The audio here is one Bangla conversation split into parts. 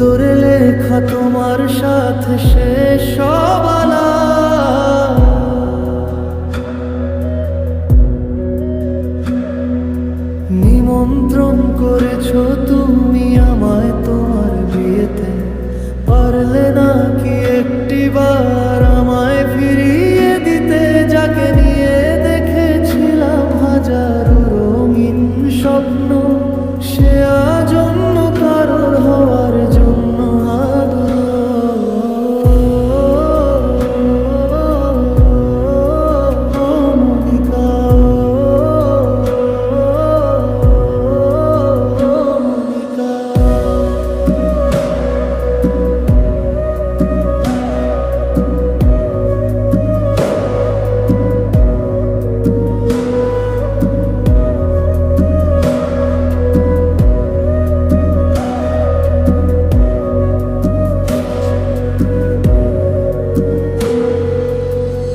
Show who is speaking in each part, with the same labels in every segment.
Speaker 1: তোরে লেখা তোমার সাথে শেষ সব আলাপ। নিমন্ত্রণ করেছো তুমি আমায় তোমার বিয়েতে, পারলে নাকি একটিবার আমায় ফিরিয়ে দিতে? যাকে নিয়ে দেখেছিলাম হাজারো রঙিন স্বপ্ন, সে আজ অন্য কারোর হওয়ার জন্য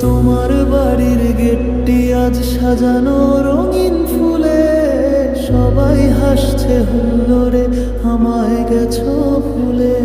Speaker 1: তোমার বাড়ির গেটটি আজ সাজানো রঙিন ফুলে, সবাই হাসছে হুল্লোড়ে আমায় গেছো ভুলে।